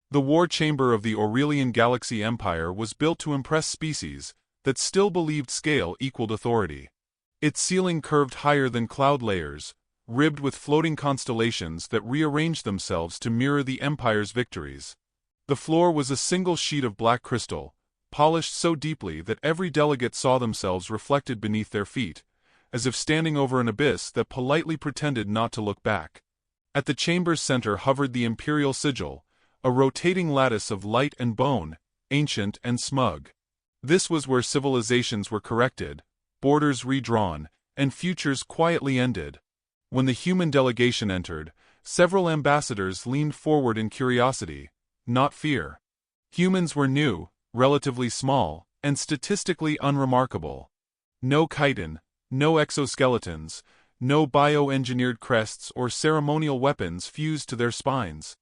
The war chamber of the Aurelian Galaxy Empire was built to impress species that still believed scale equaled authority. Its ceiling curved higher than cloud layers, ribbed with floating constellations that rearranged themselves to mirror the Empire's victories. The floor was a single sheet of black crystal, polished so deeply that every delegate saw themselves reflected beneath their feet, as if standing over an abyss that politely pretended not to look back. At the chamber's center hovered the imperial sigil, a rotating lattice of light and bone, ancient and smug. This was where civilizations were corrected, borders redrawn, and futures quietly ended. When the human delegation entered, several ambassadors leaned forward in curiosity, not fear. Humans were new, relatively small, and statistically unremarkable. No chitin, no exoskeletons, no bioengineered crests or ceremonial weapons fused to their spines.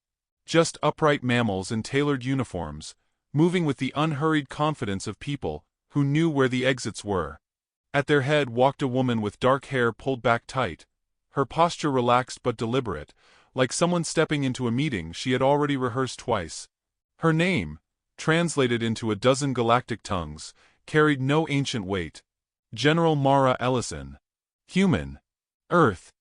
Just upright mammals in tailored uniforms, moving with the unhurried confidence of people who knew where the exits were. At their head walked a woman with dark hair pulled back tight, her posture relaxed but deliberate, like someone stepping into a meeting she had already rehearsed twice. Her name, translated into a dozen galactic tongues, carried no ancient weight. General Mara Ellison. Human. Earth.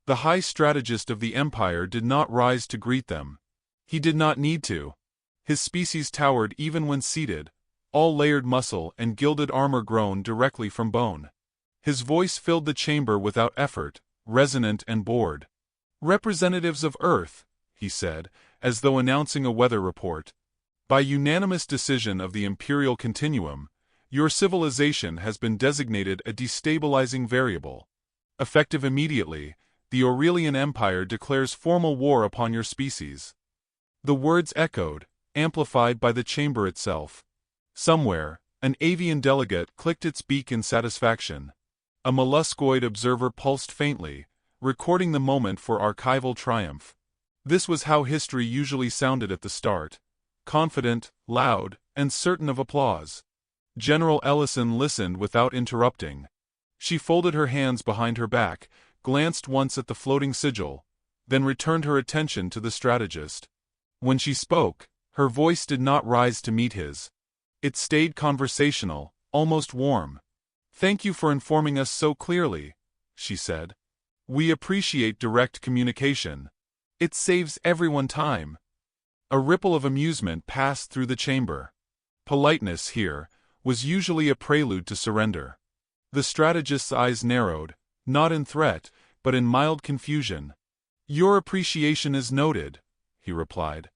The high strategist of the Empire did not rise to greet them. He did not need to. His species towered even when seated, all layered muscle and gilded armor grown directly from bone. His voice filled the chamber without effort, resonant and bored. "Representatives of Earth," he said, as though announcing a weather report. "By unanimous decision of the Imperial Continuum, your civilization has been designated a destabilizing variable. Effective immediately, the Aurelian Empire declares formal war upon your species." The words echoed, amplified by the chamber itself. Somewhere, an avian delegate clicked its beak in satisfaction. A molluscoid observer pulsed faintly, recording the moment for archival triumph. This was how history usually sounded at the start: confident, loud, and certain of applause. General Ellison listened without interrupting. She folded her hands behind her back, glanced once at the floating sigil, then returned her attention to the strategist. When she spoke, her voice did not rise to meet his. It stayed conversational, almost warm. "Thank you for informing us so clearly," she said. "We appreciate direct communication. It saves everyone time." A ripple of amusement passed through the chamber. Politeness, here, was usually a prelude to surrender. The strategist's eyes narrowed, not in threat, but in mild confusion. "Your appreciation is noted," he replied.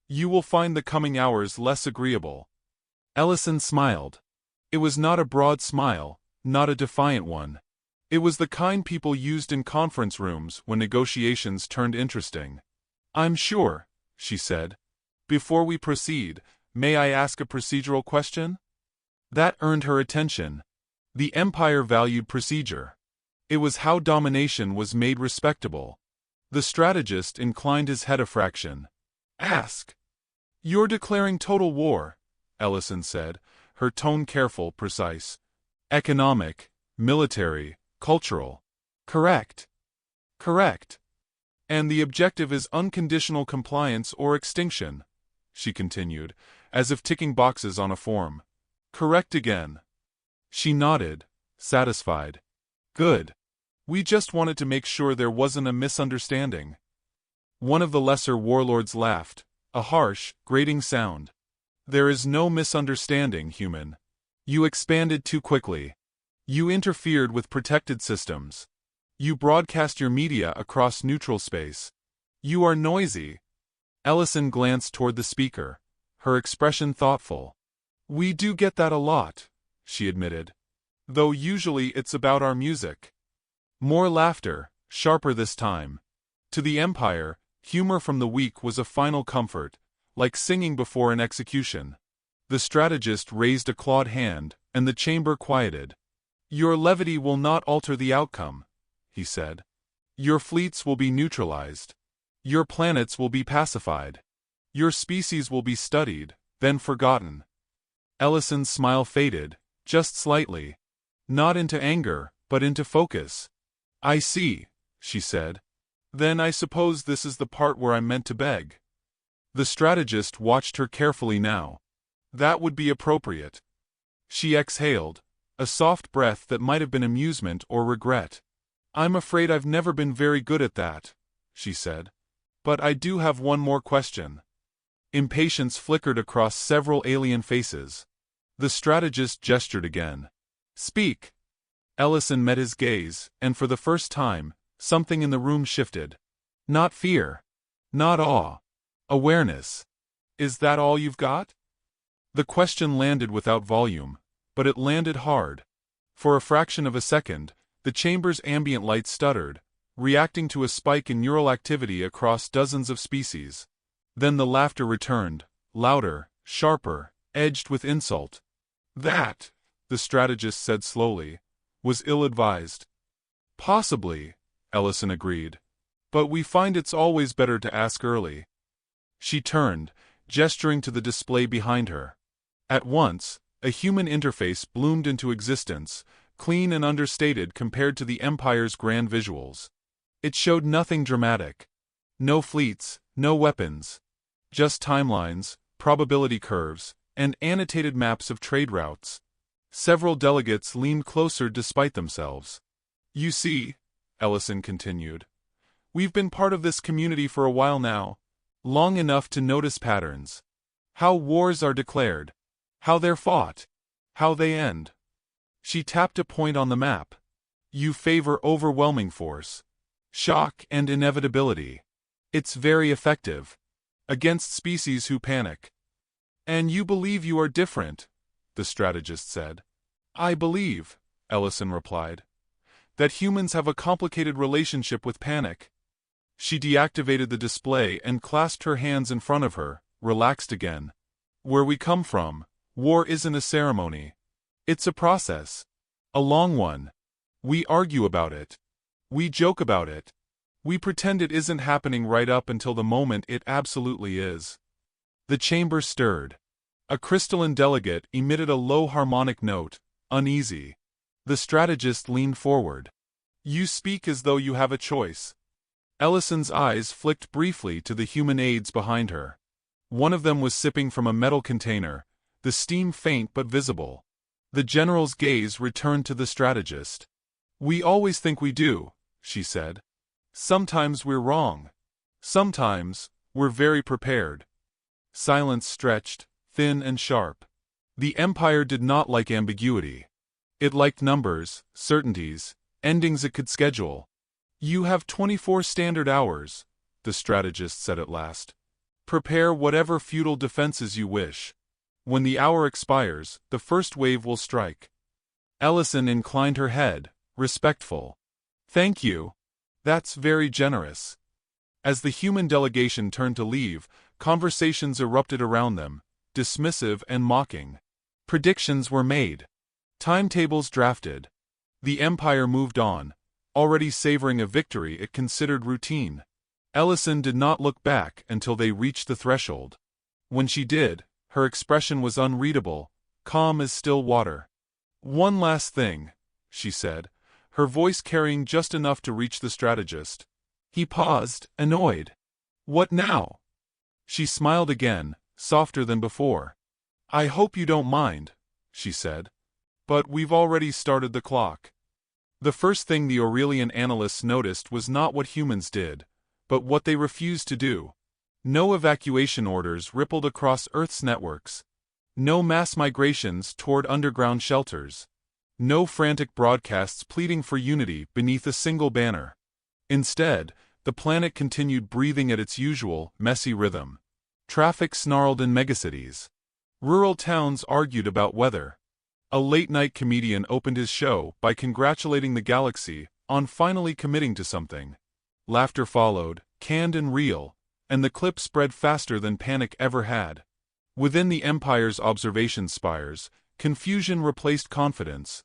"You will find the coming hours less agreeable." Ellison smiled. It was not a broad smile, not a defiant one. It was the kind people used in conference rooms when negotiations turned interesting. "I'm sure," she said. "Before we proceed, may I ask a procedural question?" That earned her attention. The Empire valued procedure. It was how domination was made respectable. The strategist inclined his head a fraction. "Ask." "You're declaring total war," Ellison said, her tone careful, precise. "Economic, military, cultural." "Correct." "Correct. And the objective is unconditional compliance or extinction," she continued, as if ticking boxes on a form. "Correct again." She nodded, satisfied. "Good. We just wanted to make sure there wasn't a misunderstanding." One of the lesser warlords laughed, a harsh, grating sound. "There is no misunderstanding, human. You expanded too quickly. You interfered with protected systems. You broadcast your media across neutral space. You are noisy." Ellison glanced toward the speaker, her expression thoughtful. "We do get that a lot," she admitted. "Though usually it's about our music." More laughter, sharper this time. To the Empire, humor from the weak was a final comfort, like singing before an execution. The strategist raised a clawed hand, and the chamber quieted. "Your levity will not alter the outcome," he said. "Your fleets will be neutralized. Your planets will be pacified. Your species will be studied, then forgotten." Ellison's smile faded, just slightly. Not into anger, but into focus. "I see," she said. "Then I suppose this is the part where I'm meant to beg." The strategist watched her carefully now. That would be appropriate. She exhaled, a soft breath that might have been amusement or regret. I'm afraid I've never been very good at that, she said. But I do have one more question. Impatience flickered across several alien faces. The strategist gestured again. Speak. Ellison met his gaze, and for the first time, something in the room shifted. Not fear. Not awe. Awareness. Is that all you've got? The question landed without volume, but it landed hard. For a fraction of a second, the chamber's ambient light stuttered, reacting to a spike in neural activity across dozens of species. Then the laughter returned, louder, sharper, edged with insult. That, the strategist said slowly, was ill-advised. Possibly, Ellison agreed. But we find it's always better to ask early. She turned, gesturing to the display behind her. At once, a human interface bloomed into existence, clean and understated compared to the Empire's grand visuals. It showed nothing dramatic. No fleets, no weapons. Just timelines, probability curves, and annotated maps of trade routes. Several delegates leaned closer despite themselves. You see, Ellison continued, we've been part of this community for a while now, long enough to notice patterns. How wars are declared. How they're fought. How they end. She tapped a point on the map. You favor overwhelming force. Shock and inevitability. It's very effective. Against species who panic. And you believe you are different, the strategist said. I believe, Ellison replied, that humans have a complicated relationship with panic. She deactivated the display and clasped her hands in front of her, relaxed again. Where we come from, war isn't a ceremony. It's a process. A long one. We argue about it. We joke about it. We pretend it isn't happening right up until the moment it absolutely is. The chamber stirred. A crystalline delegate emitted a low harmonic note, uneasy. The strategist leaned forward. You speak as though you have a choice. Ellison's eyes flicked briefly to the human aides behind her. One of them was sipping from a metal container, the steam faint but visible. The general's gaze returned to the strategist. We always think we do, she said. Sometimes we're wrong. Sometimes, we're very prepared. Silence stretched, thin and sharp. The Empire did not like ambiguity. It liked numbers, certainties, endings it could schedule. You have 24 standard hours, the strategist said at last. Prepare whatever futile defenses you wish. When the hour expires, the first wave will strike. Ellison inclined her head, respectful. Thank you. That's very generous. As the human delegation turned to leave, conversations erupted around them, dismissive and mocking. Predictions were made. Timetables drafted. The Empire moved on, already savoring a victory it considered routine. Ellison did not look back until they reached the threshold. When she did, her expression was unreadable, calm as still water. One last thing, she said, her voice carrying just enough to reach the strategist. He paused, annoyed. What now? She smiled again, softer than before. I hope you don't mind, she said. But we've already started the clock. The first thing the Aurelian analysts noticed was not what humans did, but what they refused to do. No evacuation orders rippled across Earth's networks. No mass migrations toward underground shelters. No frantic broadcasts pleading for unity beneath a single banner. Instead, the planet continued breathing at its usual, messy rhythm. Traffic snarled in megacities. Rural towns argued about weather. A late-night comedian opened his show by congratulating the galaxy on finally committing to something. Laughter followed, canned and real, and the clip spread faster than panic ever had. Within the Empire's observation spires, confusion replaced confidence.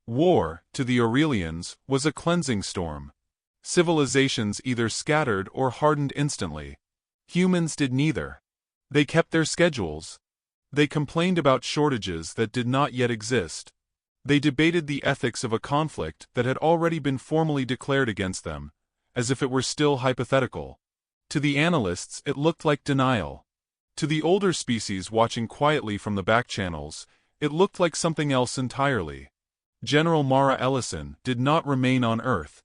War, to the Aurelians, was a cleansing storm. Civilizations either scattered or hardened instantly. Humans did neither. They kept their schedules. They complained about shortages that did not yet exist. They debated the ethics of a conflict that had already been formally declared against them, as if it were still hypothetical. To the analysts it looked like denial. To the older species watching quietly from the back channels, it looked like something else entirely. General Mara Ellison did not remain on Earth.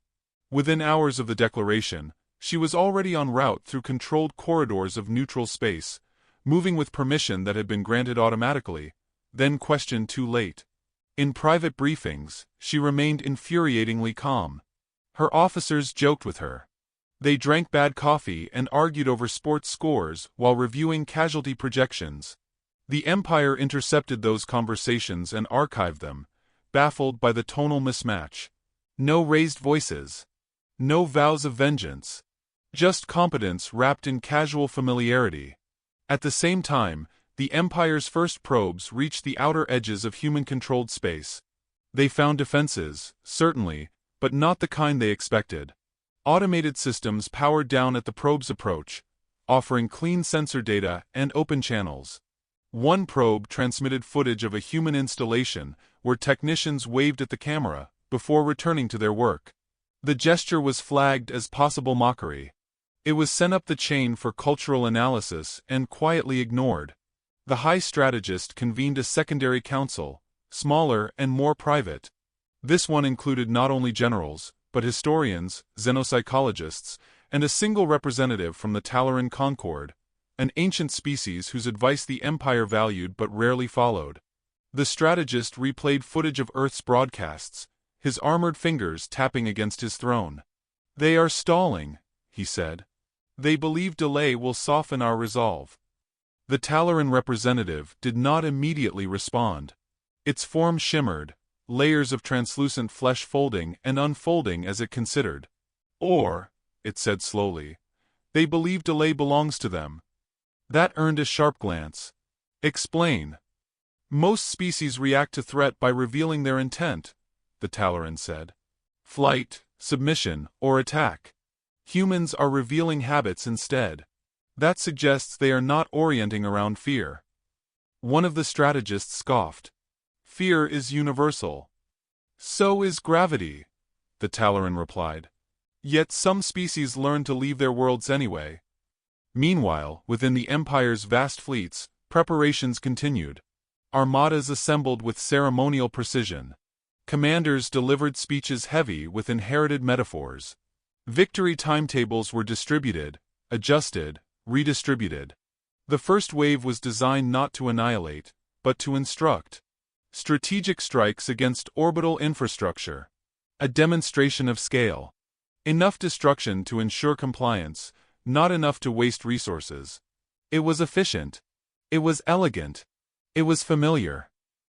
Within hours of the declaration, she was already en route through controlled corridors of neutral space, moving with permission that had been granted automatically, then questioned too late. In private briefings, she remained infuriatingly calm. Her officers joked with her. They drank bad coffee and argued over sports scores while reviewing casualty projections. The Empire intercepted those conversations and archived them, baffled by the tonal mismatch. No raised voices. No vows of vengeance. Just competence wrapped in casual familiarity. At the same time, the Empire's first probes reached the outer edges of human-controlled space. They found defenses, certainly, but not the kind they expected. Automated systems powered down at the probe's approach, offering clean sensor data and open channels. One probe transmitted footage of a human installation where technicians waved at the camera before returning to their work. The gesture was flagged as possible mockery. It was sent up the chain for cultural analysis and quietly ignored. The High Strategist convened a secondary council, smaller and more private. This one included not only generals, but historians, xenopsychologists, and a single representative from the Talaran Concord, an ancient species whose advice the Empire valued but rarely followed. The strategist replayed footage of Earth's broadcasts, his armored fingers tapping against his throne. "They are stalling," he said. "They believe delay will soften our resolve." The Talaran representative did not immediately respond. Its form shimmered, layers of translucent flesh folding and unfolding as it considered. "Or," it said slowly, "they believe delay belongs to them." That earned a sharp glance. "Explain." "Most species react to threat by revealing their intent," the Talaran said. "Flight, submission, or attack. Humans are revealing habits instead. That suggests they are not orienting around fear." One of the strategists scoffed. "Fear is universal." "So is gravity," the Talaran replied. "Yet some species learn to leave their worlds anyway." Meanwhile, within the Empire's vast fleets, preparations continued. Armadas assembled with ceremonial precision. Commanders delivered speeches heavy with inherited metaphors. Victory timetables were distributed, adjusted, redistributed. The first wave was designed not to annihilate, but to instruct. Strategic strikes against orbital infrastructure. A demonstration of scale. Enough destruction to ensure compliance, not enough to waste resources. It was efficient. It was elegant. It was familiar.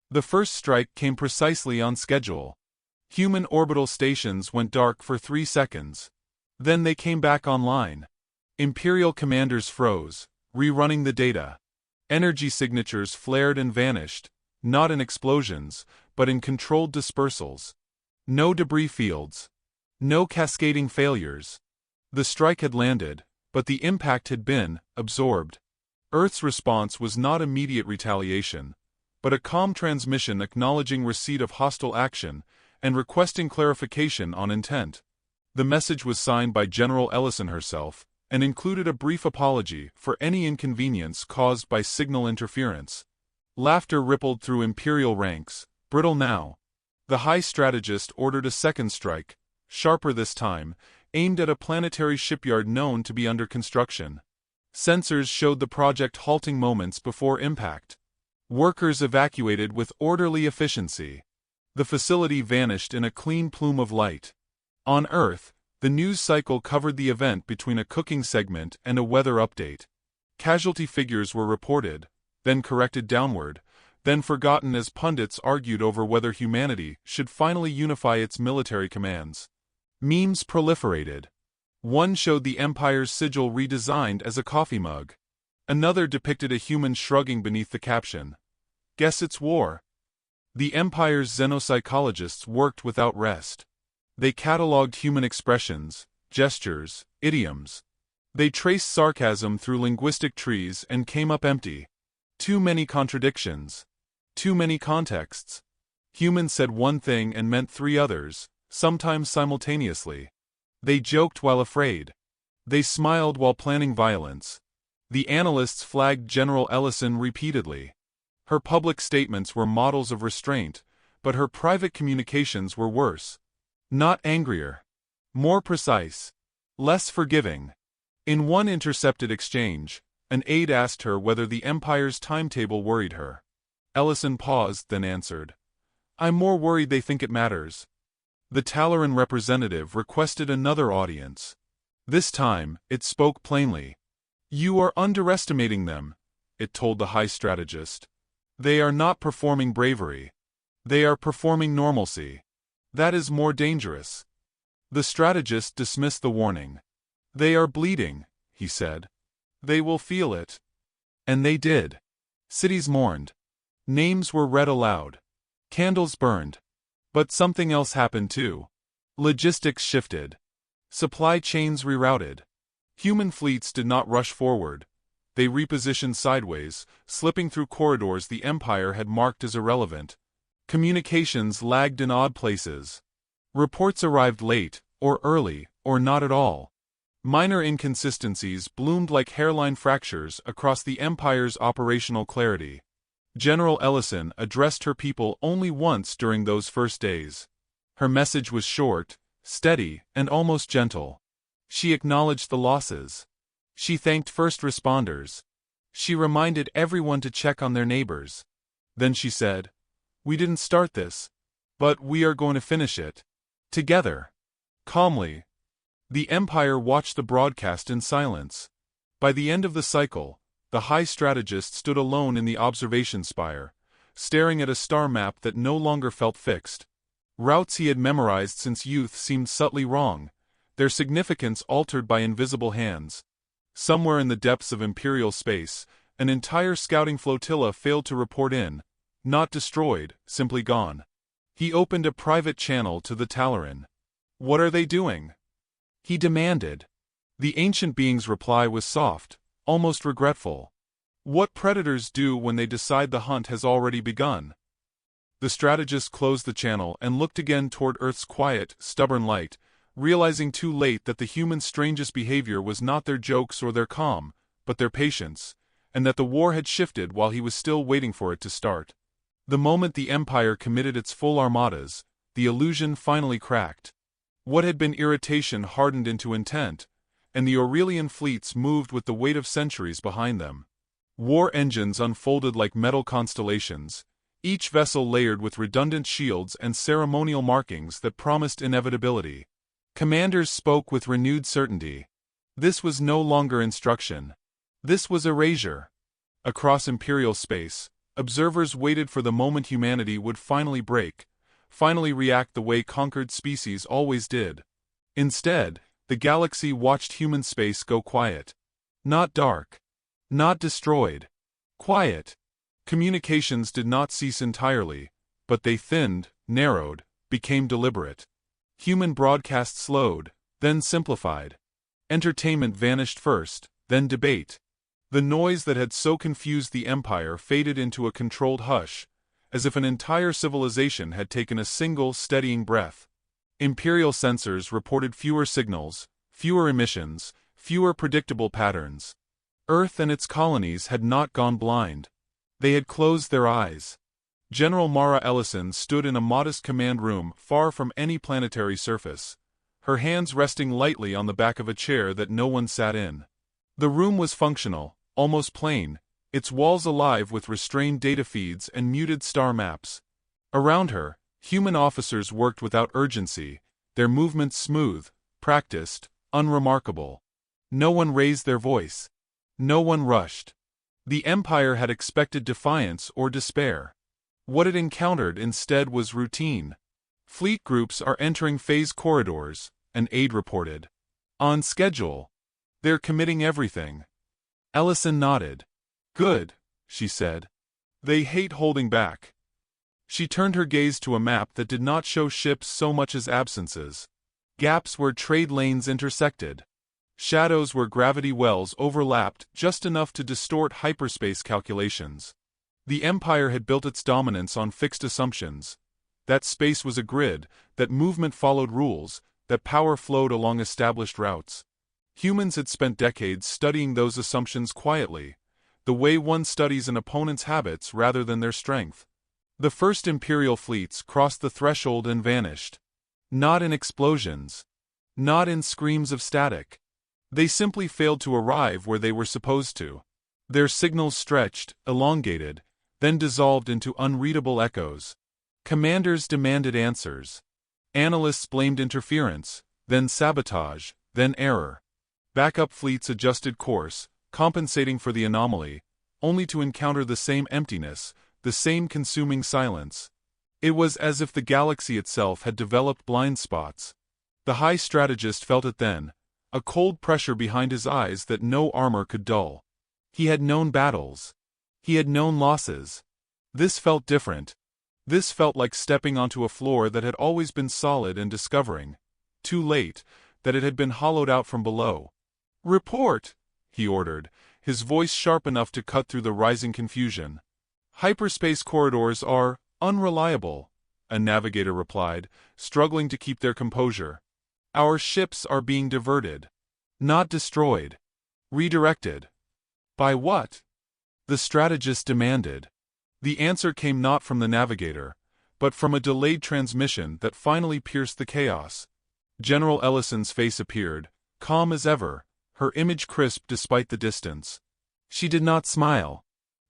The first strike came precisely on schedule. Human orbital stations went dark for 3 seconds. Then they came back online. Imperial commanders froze, rerunning the data. Energy signatures flared and vanished, not in explosions, but in controlled dispersals. No debris fields. No cascading failures. The strike had landed, but the impact had been absorbed. Earth's response was not immediate retaliation, but a calm transmission acknowledging receipt of hostile action and requesting clarification on intent. The message was signed by General Ellison herself, and included a brief apology for any inconvenience caused by signal interference. Laughter rippled through Imperial ranks, brittle now. The High Strategist ordered a second strike, sharper this time, aimed at a planetary shipyard known to be under construction. Sensors showed the project halting moments before impact. Workers evacuated with orderly efficiency. The facility vanished in a clean plume of light. On Earth, the news cycle covered the event between a cooking segment and a weather update. Casualty figures were reported, then corrected downward, then forgotten as pundits argued over whether humanity should finally unify its military commands. Memes proliferated. One showed the Empire's sigil redesigned as a coffee mug. Another depicted a human shrugging beneath the caption, "Guess it's war." The Empire's xenopsychologists worked without rest. They catalogued human expressions, gestures, idioms. They traced sarcasm through linguistic trees and came up empty. Too many contradictions. Too many contexts. Humans said one thing and meant 3 others, sometimes simultaneously. They joked while afraid. They smiled while planning violence. The analysts flagged General Ellison repeatedly. Her public statements were models of restraint, but her private communications were worse. Not angrier. More precise. Less forgiving. In one intercepted exchange, an aide asked her whether the Empire's timetable worried her. Ellison paused, then answered, "I'm more worried they think it matters." The Talaran representative requested another audience. This time, it spoke plainly. "You are underestimating them," it told the high strategist. "They are not performing bravery. They are performing normalcy. That is more dangerous." The strategist dismissed the warning. "They are bleeding," he said. "They will feel it." And they did. Cities mourned. Names were read aloud. Candles burned. But something else happened too. Logistics shifted. Supply chains rerouted. Human fleets did not rush forward. They repositioned sideways, slipping through corridors the Empire had marked as irrelevant. Communications lagged in odd places. Reports arrived late, or early, or not at all. Minor inconsistencies bloomed like hairline fractures across the Empire's operational clarity. General Ellison addressed her people only once during those first days. Her message was short, steady, and almost gentle. She acknowledged the losses. She thanked first responders. She reminded everyone to check on their neighbors. Then she said, "We didn't start this, but we are going to finish it. Together." Calmly. The Empire watched the broadcast in silence. By the end of the cycle, the high strategist stood alone in the observation spire, staring at a star map that no longer felt fixed. Routes he had memorized since youth seemed subtly wrong, their significance altered by invisible hands. Somewhere in the depths of Imperial space, an entire scouting flotilla failed to report in, not destroyed, simply gone. He opened a private channel to the Talaran. "What are they doing?" he demanded. The ancient being's reply was soft, almost regretful. "What predators do when they decide the hunt has already begun." The strategist closed the channel and looked again toward Earth's quiet, stubborn light, realizing too late that the humans' strangest behavior was not their jokes or their calm, but their patience, and that the war had shifted while he was still waiting for it to start. The moment the Empire committed its full armadas, the illusion finally cracked. What had been irritation hardened into intent, and the Aurelian fleets moved with the weight of centuries behind them. War engines unfolded like metal constellations, each vessel layered with redundant shields and ceremonial markings that promised inevitability. Commanders spoke with renewed certainty. This was no longer instruction. This was erasure. Across Imperial space, observers waited for the moment humanity would finally break, finally react the way conquered species always did. Instead, the galaxy watched human space go quiet. Not dark. Not destroyed. Quiet. Communications did not cease entirely, but they thinned, narrowed, became deliberate. Human broadcast slowed, then simplified. Entertainment vanished first, then debate. The noise that had so confused the Empire faded into a controlled hush, as if an entire civilization had taken a single, steadying breath. Imperial sensors reported fewer signals, fewer emissions, fewer predictable patterns. Earth and its colonies had not gone blind. They had closed their eyes. General Mara Ellison stood in a modest command room far from any planetary surface, her hands resting lightly on the back of a chair that no one sat in. The room was functional, almost plain, its walls alive with restrained data feeds and muted star maps. Around her, human officers worked without urgency, their movements smooth, practiced, unremarkable. No one raised their voice. No one rushed. The Empire had expected defiance or despair. What it encountered instead was routine. Fleet groups are entering phase corridors, an aide reported. On schedule. They're committing everything. Ellison nodded. Good, she said. They hate holding back. She turned her gaze to a map that did not show ships so much as absences. Gaps where trade lanes intersected. Shadows where gravity wells overlapped just enough to distort hyperspace calculations. The Empire had built its dominance on fixed assumptions. That space was a grid, that movement followed rules, that power flowed along established routes. Humans had spent decades studying those assumptions quietly, the way one studies an opponent's habits rather than their strength. The first Imperial fleets crossed the threshold and vanished. Not in explosions. Not in screams of static. They simply failed to arrive where they were supposed to. Their signals stretched, elongated, then dissolved into unreadable echoes. Commanders demanded answers. Analysts blamed interference, then sabotage, then error. Backup fleets adjusted course, compensating for the anomaly, only to encounter the same emptiness, the same consuming silence. It was as if the galaxy itself had developed blind spots. The high strategist felt it then, a cold pressure behind his eyes that no armor could dull. He had known battles. He had known losses. This felt different. This felt like stepping onto a floor that had always been solid and discovering, too late, that it had been hollowed out from below. "Report!" he ordered, his voice sharp enough to cut through the rising confusion. "Hyperspace corridors are unreliable," a navigator replied, struggling to keep their composure. "Our ships are being diverted. Not destroyed. Redirected." "By what?" the strategist demanded. The answer came not from the navigator, but from a delayed transmission that finally pierced the chaos. General Ellison's face appeared, calm as ever, her image crisp despite the distance. She did not smile.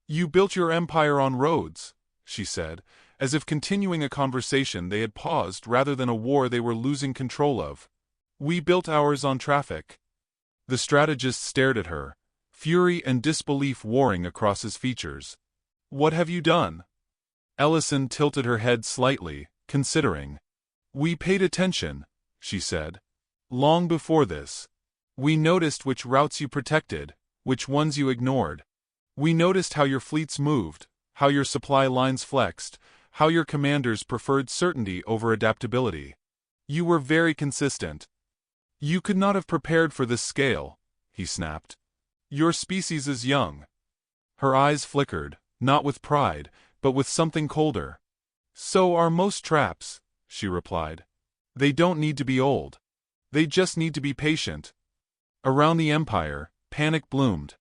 "You built your empire on roads," she said, as if continuing a conversation they had paused rather than a war they were losing control of. "We built ours on traffic." The strategist stared at her, fury and disbelief warring across his features. "What have you done?" Ellison tilted her head slightly, considering. "We paid attention," she said. "Long before this. We noticed which routes you protected, which ones you ignored. We noticed how your fleets moved, how your supply lines flexed, how your commanders preferred certainty over adaptability. You were very consistent. You could not have prepared for this scale," he snapped. "Your species is young." Her eyes flickered, not with pride, but with something colder. "So are most traps," she replied. "They don't need to be old. They just need to be patient." Around the Empire, panic bloomed.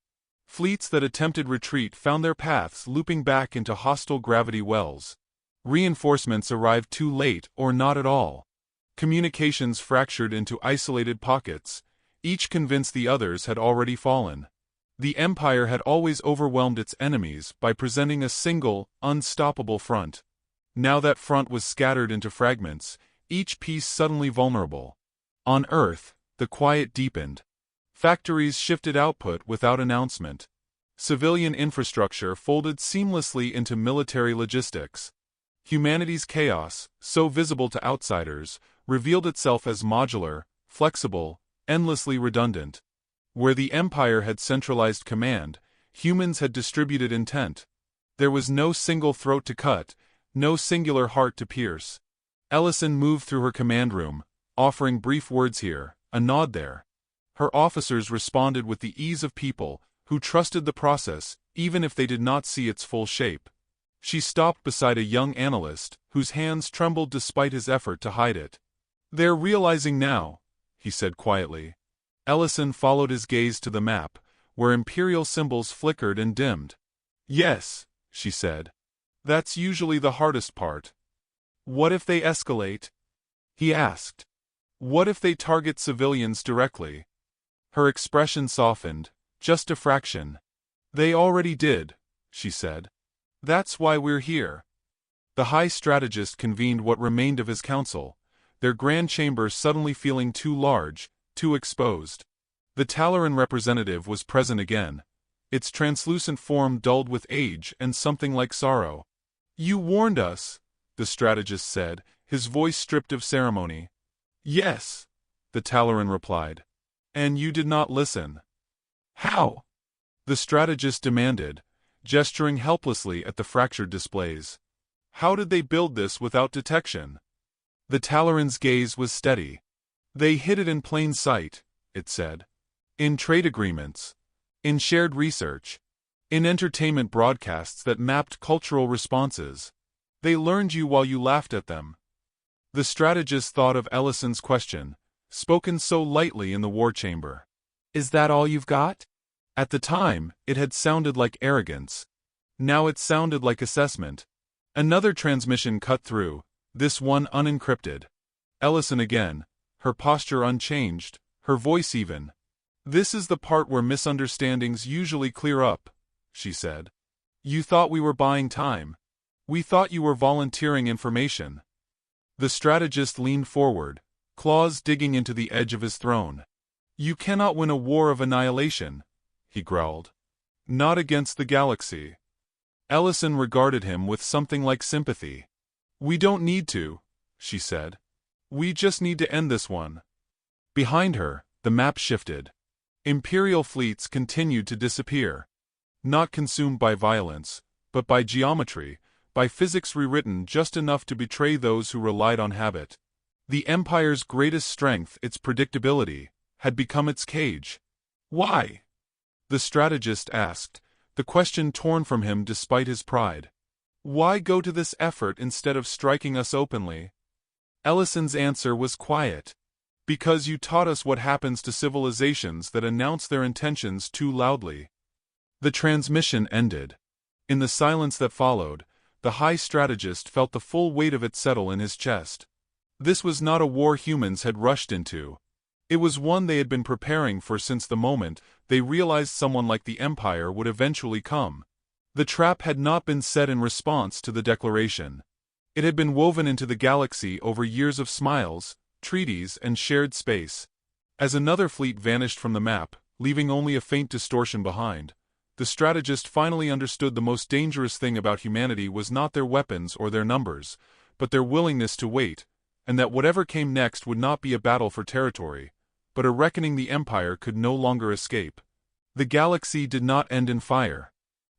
Fleets that attempted retreat found their paths looping back into hostile gravity wells. Reinforcements arrived too late or not at all. Communications fractured into isolated pockets, each convinced the others had already fallen. The Empire had always overwhelmed its enemies by presenting a single, unstoppable front. Now that front was scattered into fragments, each piece suddenly vulnerable. On Earth, the quiet deepened. Factories shifted output without announcement. Civilian infrastructure folded seamlessly into military logistics. Humanity's chaos, so visible to outsiders, revealed itself as modular, flexible, endlessly redundant. Where the Empire had centralized command, humans had distributed intent. There was no single throat to cut, no singular heart to pierce. Ellison moved through her command room, offering brief words here, a nod there. Her officers responded with the ease of people who trusted the process even if they did not see its full shape. She stopped beside a young analyst whose hands trembled despite his effort to hide it. "They're realizing now," he said quietly. Ellison followed his gaze to the map, where Imperial symbols flickered and dimmed. "Yes," she said. "That's usually the hardest part." "What if they escalate?" he asked. "What if they target civilians directly?" Her expression softened, just a fraction. "They already did," she said. "That's why we're here." The high strategist convened what remained of his council, their grand chamber suddenly feeling too large, too exposed. The Talaran representative was present again, its translucent form dulled with age and something like sorrow. "You warned us," the strategist said, his voice stripped of ceremony. "Yes," the Talaran replied. "And you did not listen." "How?" the strategist demanded, gesturing helplessly at the fractured displays. "How did they build this without detection?" The Talaran's gaze was steady. "They hid it in plain sight," it said. "In trade agreements. In shared research. In entertainment broadcasts that mapped cultural responses. They learned you while you laughed at them." The strategist thought of Ellison's question, spoken so lightly in the war chamber. Is that all you've got? At the time, it had sounded like arrogance. Now it sounded like assessment. Another transmission cut through, this one unencrypted. Ellison again, her posture unchanged, her voice even. "This is the part where misunderstandings usually clear up," she said. "You thought we were buying time. We thought you were volunteering information." The strategist leaned forward, claws digging into the edge of his throne. "You cannot win a war of annihilation," he growled. "Not against the galaxy." Ellison regarded him with something like sympathy. "We don't need to," she said. "We just need to end this one." Behind her, the map shifted. Imperial fleets continued to disappear. Not consumed by violence, but by geometry, by physics rewritten just enough to betray those who relied on habit. The Empire's greatest strength, its predictability, had become its cage. "Why?" the strategist asked, the question torn from him despite his pride. "Why go to this effort instead of striking us openly?" Ellison's answer was quiet. "Because you taught us what happens to civilizations that announce their intentions too loudly." The transmission ended. In the silence that followed, the high strategist felt the full weight of it settle in his chest. This was not a war humans had rushed into. It was one they had been preparing for since the moment they realized someone like the Empire would eventually come. The trap had not been set in response to the declaration. It had been woven into the galaxy over years of smiles, treaties, and shared space. As another fleet vanished from the map, leaving only a faint distortion behind, the strategist finally understood the most dangerous thing about humanity was not their weapons or their numbers, but their willingness to wait, and that whatever came next would not be a battle for territory, but a reckoning the Empire could no longer escape. The galaxy did not end in fire.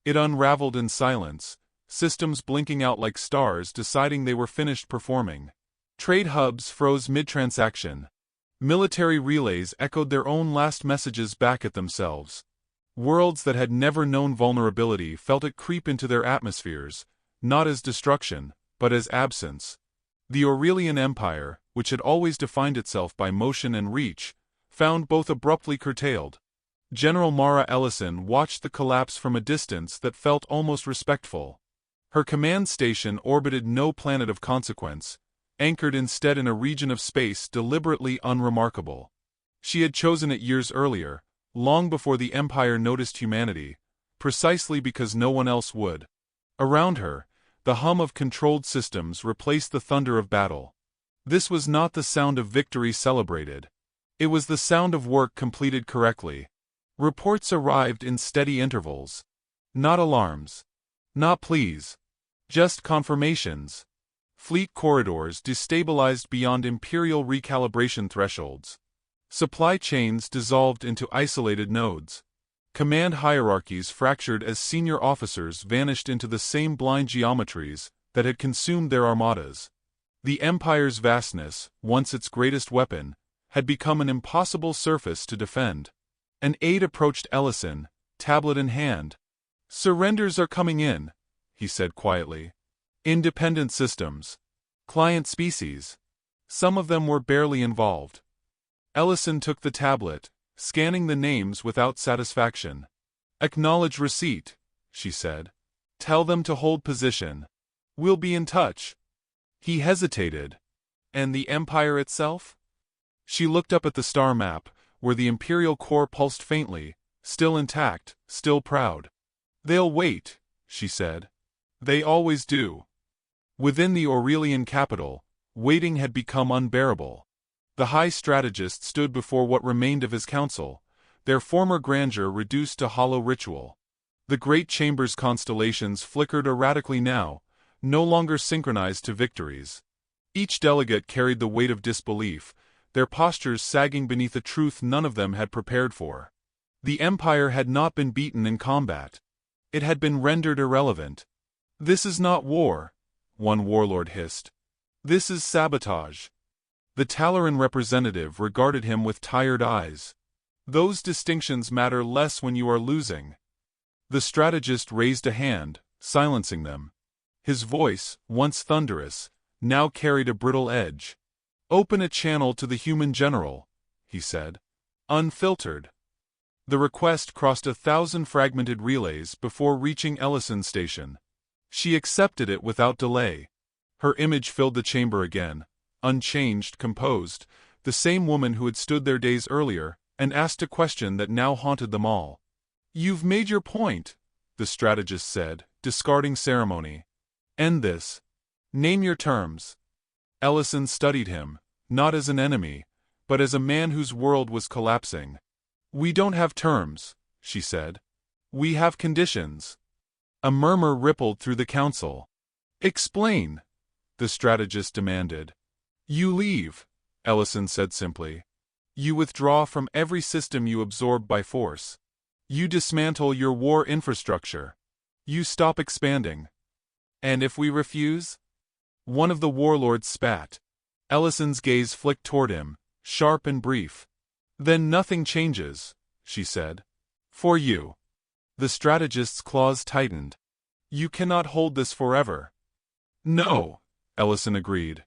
It unraveled in silence, systems blinking out like stars deciding they were finished performing. Trade hubs froze mid-transaction. Military relays echoed their own last messages back at themselves. Worlds that had never known vulnerability felt it creep into their atmospheres, not as destruction, but as absence. The Aurelian Empire, which had always defined itself by motion and reach, found both abruptly curtailed. General Mara Ellison watched the collapse from a distance that felt almost respectful. Her command station orbited no planet of consequence, anchored instead in a region of space deliberately unremarkable. She had chosen it years earlier, long before the Empire noticed humanity, precisely because no one else would. Around her, the hum of controlled systems replaced the thunder of battle. This was not the sound of victory celebrated. It was the sound of work completed correctly. Reports arrived in steady intervals. Not alarms. Not pleas. Just confirmations. Fleet corridors destabilized beyond Imperial recalibration thresholds. Supply chains dissolved into isolated nodes. Command hierarchies fractured as senior officers vanished into the same blind geometries that had consumed their armadas. The Empire's vastness, once its greatest weapon, had become an impossible surface to defend. An aide approached Ellison, tablet in hand. "Surrenders are coming in," he said quietly. "Independent systems. Client species. Some of them were barely involved." Ellison took the tablet, scanning the names without satisfaction. "Acknowledge receipt," she said. "Tell them to hold position. We'll be in touch." He hesitated. "And the Empire itself?" She looked up at the star map, where the Imperial core pulsed faintly, still intact, still proud. "They'll wait," she said. "They always do." Within the Aurelian capital, waiting had become unbearable. The high strategist stood before what remained of his council, their former grandeur reduced to hollow ritual. The great chamber's constellations flickered erratically now, no longer synchronized to victories. Each delegate carried the weight of disbelief, their postures sagging beneath a truth none of them had prepared for. The Empire had not been beaten in combat. It had been rendered irrelevant. "This is not war," one warlord hissed. "This is sabotage." The Talaran representative regarded him with tired eyes. "Those distinctions matter less when you are losing." The strategist raised a hand, silencing them. His voice, once thunderous, now carried a brittle edge. "Open a channel to the human general," he said. "Unfiltered." The request crossed 1,000 fragmented relays before reaching Ellison's station. She accepted it without delay. Her image filled the chamber again, unchanged, composed, the same woman who had stood there days earlier and asked a question that now haunted them all. "You've made your point," the strategist said, discarding ceremony. "End this. Name your terms." Ellison studied him, not as an enemy, but as a man whose world was collapsing. "We don't have terms," she said. "We have conditions." A murmur rippled through the council. "Explain," the strategist demanded. "You leave," Ellison said simply. "You withdraw from every system you absorb by force. You dismantle your war infrastructure. You stop expanding." "And if we refuse?" One of the warlords spat. Ellison's gaze flicked toward him, sharp and brief. "Then nothing changes," she said. "For you." The strategist's claws tightened. "You cannot hold this forever." "No," Ellison agreed.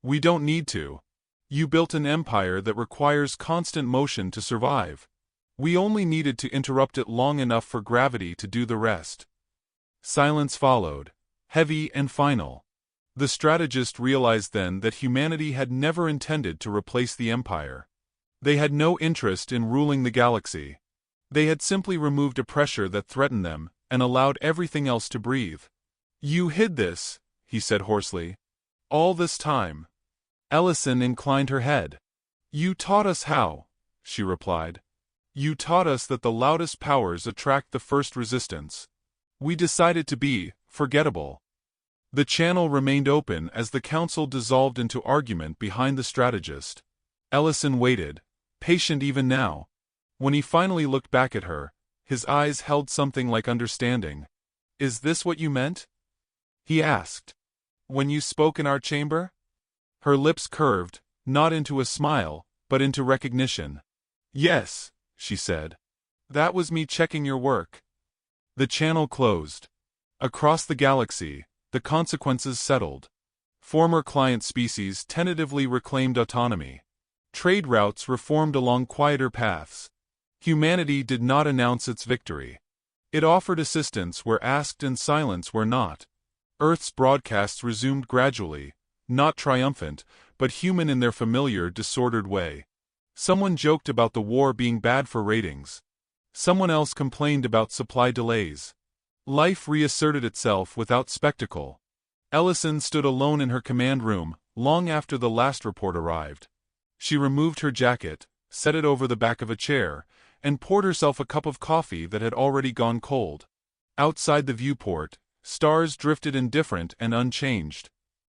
"We don't need to. You built an empire that requires constant motion to survive. We only needed to interrupt it long enough for gravity to do the rest." Silence followed, heavy and final. The strategist realized then that humanity had never intended to replace the empire. They had no interest in ruling the galaxy. They had simply removed a pressure that threatened them and allowed everything else to breathe. "You hid this," he said hoarsely. "All this time." Ellison inclined her head. "You taught us how," she replied. "You taught us that the loudest powers attract the first resistance. We decided to be forgettable." The channel remained open as the council dissolved into argument behind the strategist. Ellison waited, patient even now. When he finally looked back at her, his eyes held something like understanding. "Is this what you meant?" he asked. "When you spoke in our chamber?" Her lips curved, not into a smile, but into recognition. "Yes," she said. "That was me checking your work." The channel closed. Across the galaxy, the consequences settled. Former client species tentatively reclaimed autonomy. Trade routes reformed along quieter paths. Humanity did not announce its victory. It offered assistance where asked and silence where not. Earth's broadcasts resumed gradually, not triumphant, but human in their familiar, disordered way. Someone joked about the war being bad for ratings. Someone else complained about supply delays. Life reasserted itself without spectacle. Ellison stood alone in her command room, long after the last report arrived. She removed her jacket, set it over the back of a chair, and poured herself a cup of coffee that had already gone cold. Outside the viewport, stars drifted indifferent and unchanged.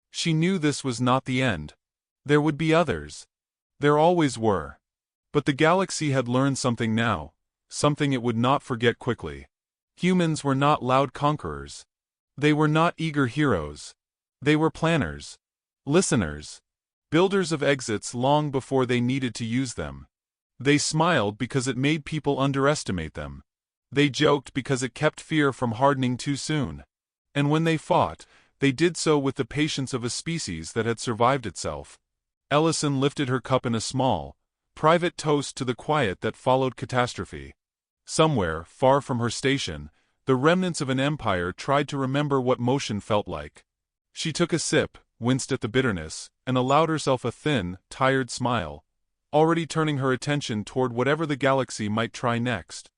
She knew this was not the end. There would be others. There always were. But the galaxy had learned something now, something it would not forget quickly. Humans were not loud conquerors. They were not eager heroes. They were planners. Listeners. Builders of exits long before they needed to use them. They smiled because it made people underestimate them. They joked because it kept fear from hardening too soon. And when they fought, they did so with the patience of a species that had survived itself. Ellison lifted her cup in a small, private toast to the quiet that followed catastrophe. Somewhere, far from her station, the remnants of an empire tried to remember what motion felt like. She took a sip, winced at the bitterness, and allowed herself a thin, tired smile, already turning her attention toward whatever the galaxy might try next.